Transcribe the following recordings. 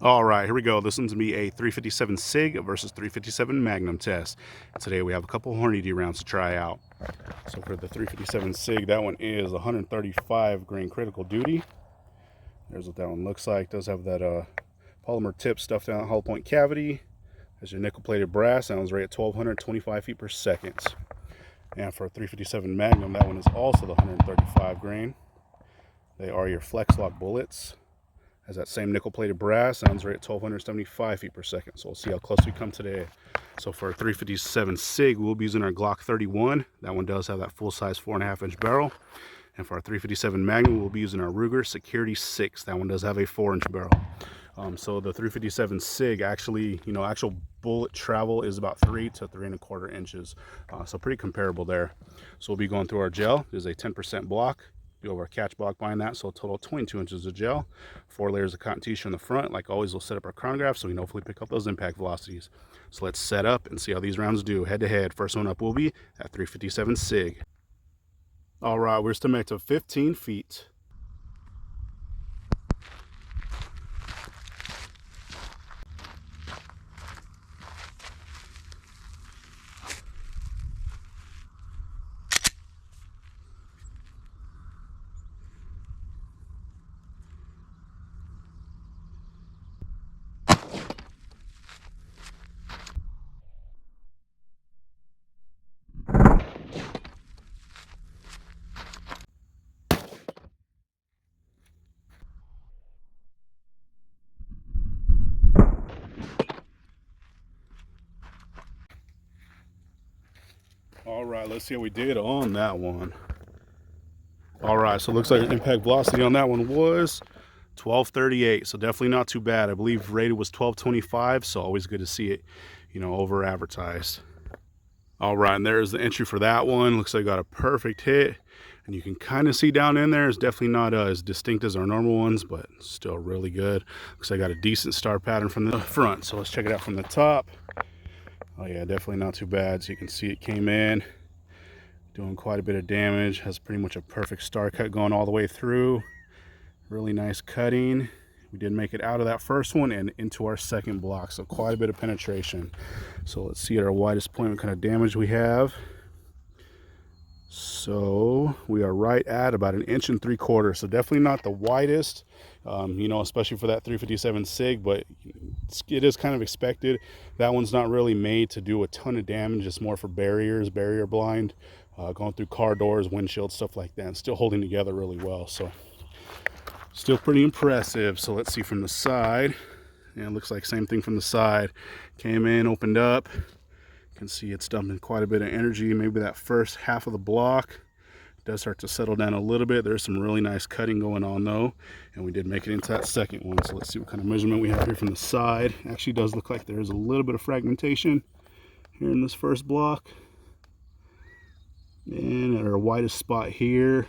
All right, here we go. This one's gonna be a 357 SIG versus 357 Magnum test. Today we have a couple Hornady rounds to try out. So for the 357 SIG, that one is 135 grain critical duty. There's what that one looks like. It does have that polymer tip stuffed down hollow point cavity. Has your nickel plated brass. That one's rated at 1225 feet per second. And for a 357 Magnum, that one is also the 135 grain. They are your flex lock bullets. Has that same nickel plated brass. Sounds right at 1275 feet per second. So we'll see how close we come today. So for a 357 SIG, we'll be using our Glock 31. That one does have that full size 4.5-inch barrel. And for our 357 Magnum, we'll be using our Ruger Security 6. That one does have a 4-inch barrel. So the 357 SIG actually, actual bullet travel is about 3 to 3.25 inches. So pretty comparable there. So we'll be going through our gel. There's a 10% block. Go over a catch block behind that, so a total of 22 inches of gel, 4 layers of cotton tissue in the front. Like always, we'll set up our chronograph so we can hopefully pick up those impact velocities. So let's set up and see how these rounds do head to head. First one up will be at 357 SIG. All right, we're still at 15 feet. All right, let's see how we did on that one. All right, so it looks like impact velocity on that one was 1238, so definitely not too bad. I believe rated was 1225, so always good to see it, over advertised. All right, and there's the entry for that one. Looks like I got a perfect hit, and you can kind of see down in there. It's definitely not as distinct as our normal ones, but still really good. Looks like I got a decent star pattern from the front, so let's check it out from the top. Oh yeah, definitely not too bad. So you can see it came in, doing quite a bit of damage. Has pretty much a perfect star cut going all the way through. Really nice cutting. We did make it out of that first one and into our second block, so quite a bit of penetration. So let's see at our widest point what kind of damage we have. So we are right at about 1.75 inches, so definitely not the widest, especially for that 357 SIG, but it is kind of expected. That one's not really made to do a ton of damage. It's more for barriers, barrier blind, going through car doors, windshield, stuff like that, and still holding together really well. So still pretty impressive. So let's see from the side. And it looks like same thing from the side. Came in, opened up. You can see it's dumping quite a bit of energy. Maybe that first half of the block does start to settle down a little bit. There's some really nice cutting going on though. And we did make it into that second one. So let's see what kind of measurement we have here from the side. Actually does look like there's a little bit of fragmentation here in this first block. And at our widest spot here,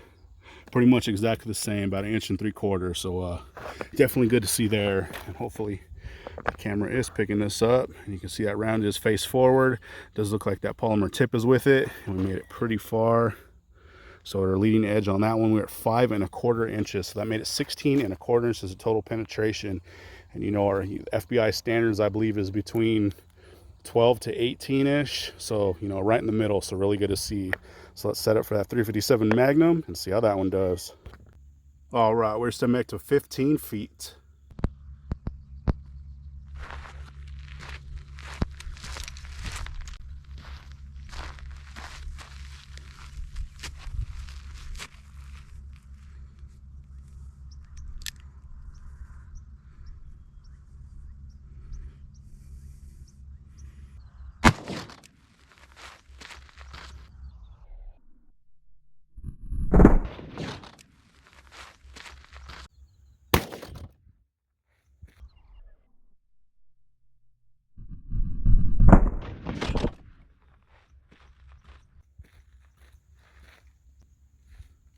pretty much exactly the same, about 1.75 inches. So definitely good to see there. And hopefully the camera is picking this up, and you can see that round is face forward. It does look like that polymer tip is with it, and we made it pretty far. So our leading edge on that one, we were at 5.25 inches. So that made it 16.25 inches of total penetration. And our FBI standards, I believe, is between 12 to 18-ish. So, right in the middle. So really good to see. So let's set up for that 357 Magnum and see how that one does. All right, we're still back to 15 feet.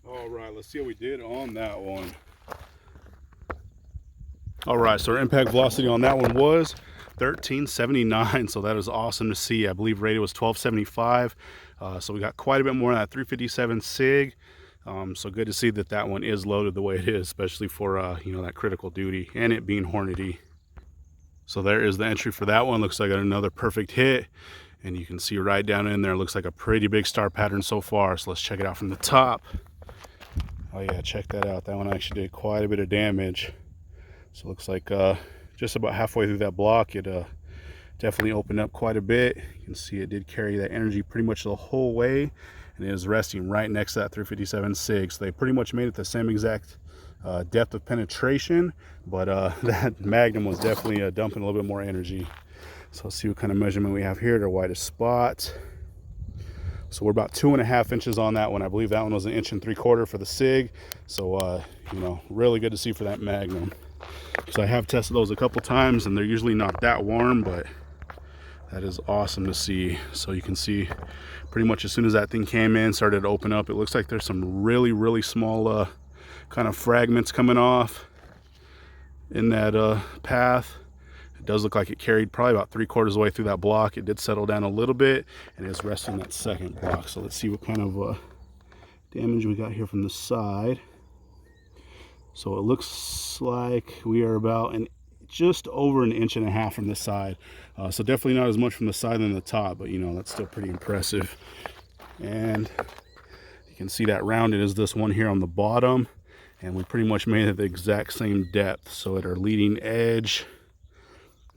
All right, let's see how we did on that one. All right, so our impact velocity on that one was 1379, so that is awesome to see. I believe rated was 1275, so we got quite a bit more on that 357 SIG. So good to see that that one is loaded the way it is, especially for that critical duty and it being Hornady. So there is the entry for that one. Looks like another perfect hit. And you can see right down in there, looks like a pretty big star pattern so far. So let's check it out from the top. Oh yeah, check that out. That one actually did quite a bit of damage. So it looks like just about halfway through that block, it definitely opened up quite a bit. You can see it did carry that energy pretty much the whole way. And it is resting right next to that 357 SIG. So they pretty much made it the same exact depth of penetration. But that Magnum was definitely dumping a little bit more energy. So let's see what kind of measurement we have here, their widest spot. So we're about 2.5 inches on that one. I believe that one was 1 3/4 for the SIG. So, you know, really good to see for that Magnum. So I have tested those a couple times and they're usually not that warm, but that is awesome to see. So you can see pretty much as soon as that thing came in, started to open up, it looks like there's some really, really small kind of fragments coming off in that path. It does look like it carried probably about 3/4 of the way through that block. It did settle down a little bit and it's resting that second block. So let's see what kind of damage we got here from the side. So it looks like we are about just over 1.5 inches from the side. So definitely not as much from the side than the top, but you know, that's still pretty impressive. And you can see that rounded is this one here on the bottom. And we pretty much made it the exact same depth. So at our leading edge,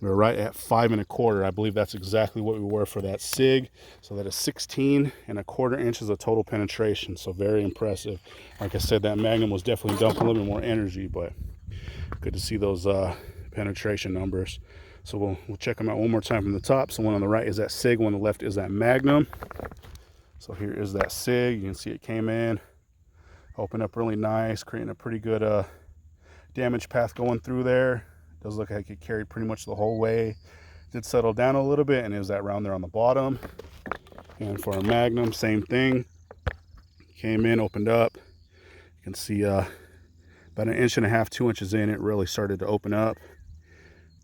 we're right at 5 1/4. I believe that's exactly what we were for that SIG. So that is 16 1/4 inches of total penetration. So very impressive. Like I said, that Magnum was definitely dumping a little bit more energy, but good to see those penetration numbers. So we'll check them out one more time from the top. So one on the right is that SIG, one on the left is that Magnum. So here is that SIG. You can see it came in, opened up really nice, creating a pretty good damage path going through there. Does look like it carried pretty much the whole way. Did settle down a little bit, and it was that round there on the bottom. And for our Magnum, same thing. Came in, opened up. You can see about 1.5 inches, 2 inches in, it really started to open up.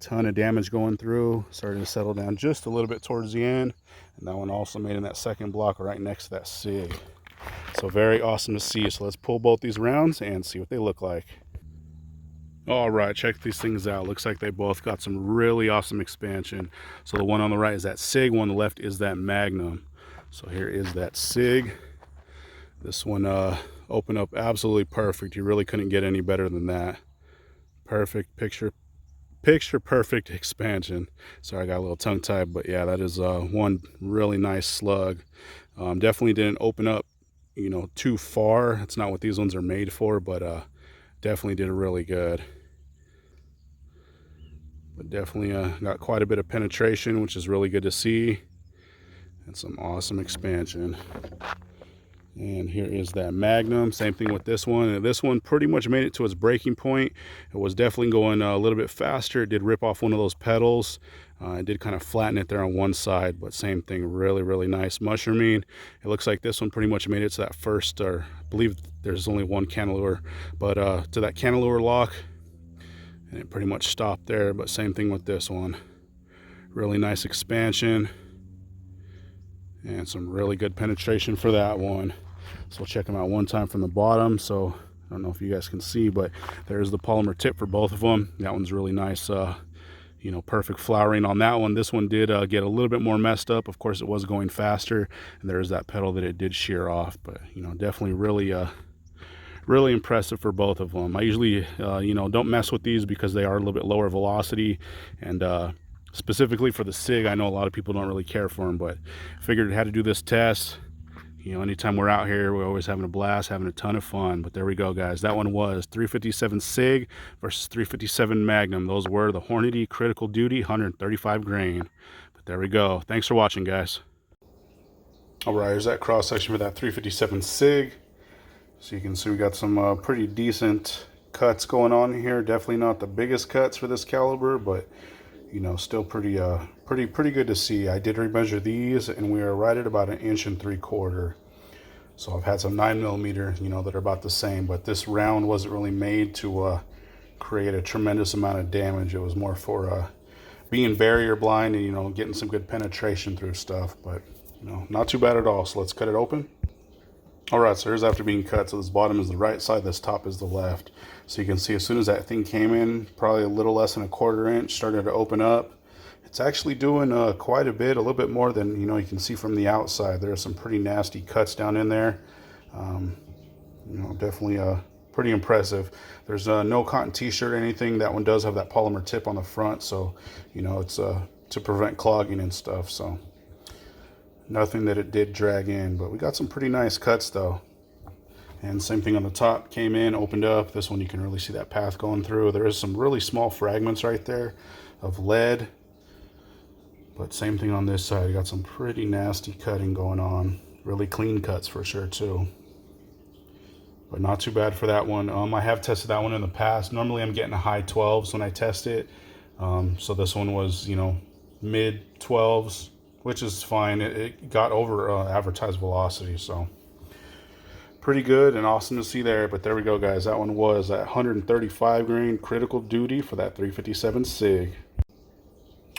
Ton of damage going through. Started to settle down just a little bit towards the end. And that one also made in that second block right next to that SIG. So very awesome to see. So let's pull both these rounds and see what they look like. All right, check these things out. Looks like they both got some really awesome expansion. So the one on the right is that SIG, one on the left is that Magnum. So here is that SIG. This one opened up absolutely perfect. You really couldn't get any better than that. Perfect picture perfect expansion. Sorry, I got a little tongue tied, but yeah, that is one really nice slug. Definitely didn't open up, you know, too far. It's not what these ones are made for, but definitely did really good. But definitely got quite a bit of penetration, which is really good to see, and some awesome expansion. And here is that Magnum. Same thing with this one. And this one pretty much made it to its breaking point. It was definitely going a little bit faster. It did rip off one of those pedals. It did kind of flatten it there on one side, but same thing, really, really nice mushrooming. It looks like this one pretty much made it to that first, or I believe there's only one cantilever, but to that cantilever lock, and it pretty much stopped there. But same thing with this one. Really nice expansion and some really good penetration for that one. So we'll check them out one time from the bottom. So I don't know if you guys can see, but there's the polymer tip for both of them. That one's really nice, you know, perfect flowering on that one. This one did get a little bit more messed up. Of course, it was going faster, and there's that pedal that it did shear off. But you know, definitely really impressive for both of them. I usually you know, don't mess with these because they are a little bit lower velocity, and specifically for the SIG, I know a lot of people don't really care for them, but I figured I had to do this test. You know, anytime we're out here, we're always having a blast, having a ton of fun. But there we go, guys. That one was 357 SIG versus 357 Magnum. Those were the Hornady Critical Duty 135 grain. But there we go. Thanks for watching, guys. All right, here's that cross section for that 357 SIG. So you can see we got some pretty decent cuts going on here. Definitely not the biggest cuts for this caliber, but you know, still pretty good to see. I did remeasure these, and we are right at about 1 3/4 inches. So I've had some 9mm, you know, that are about the same, but this round wasn't really made to create a tremendous amount of damage. It was more for being barrier blind and, you know, getting some good penetration through stuff. But you know, not too bad at all. So let's cut it open. All right, so here's after being cut. So this bottom is the right side, this top is the left. So you can see as soon as that thing came in, probably a little less than a 1/4 inch, started to open up. It's actually doing quite a bit, a little bit more than you can see from the outside. There are some pretty nasty cuts down in there. Definitely pretty impressive. There's no cotton t-shirt or anything. That one does have that polymer tip on the front, so it's to prevent clogging and stuff. So nothing that it did drag in, but we got some pretty nice cuts though. And same thing on the top, came in, opened up. This one you can really see that path going through. There is some really small fragments right there of lead, but same thing on this side. You got some pretty nasty cutting going on. Really clean cuts for sure too. But not too bad for that one. I have tested that one in the past. Normally I'm getting a high 12s when I test it. So this one was, mid 12s, which is fine. It got over advertised velocity, so pretty good and awesome to see there. But there we go, guys. That one was at 135 grain critical duty for that 357 SIG.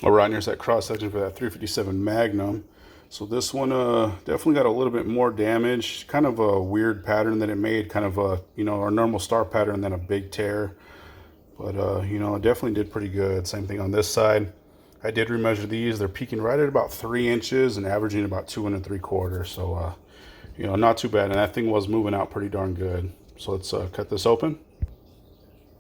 All right, here's that cross section for that 357 Magnum. So this one definitely got a little bit more damage. Kind of a weird pattern that it made, kind of a our normal star pattern, then a big tear. But it definitely did pretty good. Same thing on this side. I did remeasure these. They're peaking right at about 3 inches and averaging about 2 3/4. So not too bad. And that thing was moving out pretty darn good. So let's cut this open.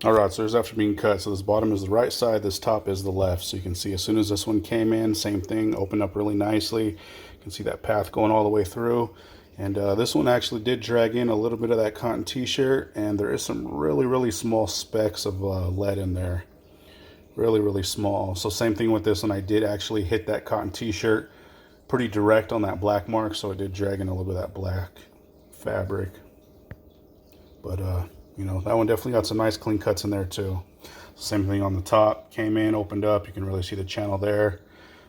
All right, so there's after being cut. So this bottom is the right side, this top is the left. So you can see as soon as this one came in, same thing, opened up really nicely. You can see that path going all the way through. And this one actually did drag in a little bit of that cotton t-shirt, and there is some really, really small specks of lead in there. Really, really small. So same thing with this one. I did actually hit that cotton t-shirt pretty direct on that black mark, so it did drag in a little bit of that black fabric. But that one definitely got some nice clean cuts in there too. Same thing on the top, came in, opened up. You can really see the channel there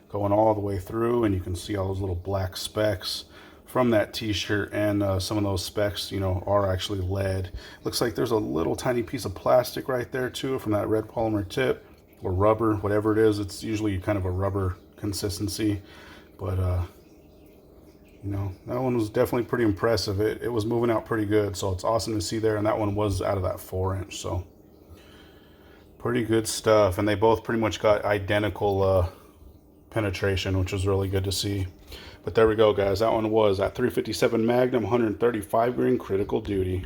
going all the way through, and you can see all those little black specks from that t-shirt, and some of those specks are actually lead. Looks like there's a little tiny piece of plastic right there too from that red polymer tip, or rubber, whatever it is. It's usually kind of a rubber consistency, but that one was definitely pretty impressive. It was moving out pretty good, so it's awesome to see there. And that one was out of that 4 inch, so pretty good stuff. And they both pretty much got identical penetration, which was really good to see. But there we go, guys. That one was at 357 Magnum, 135 grain critical duty.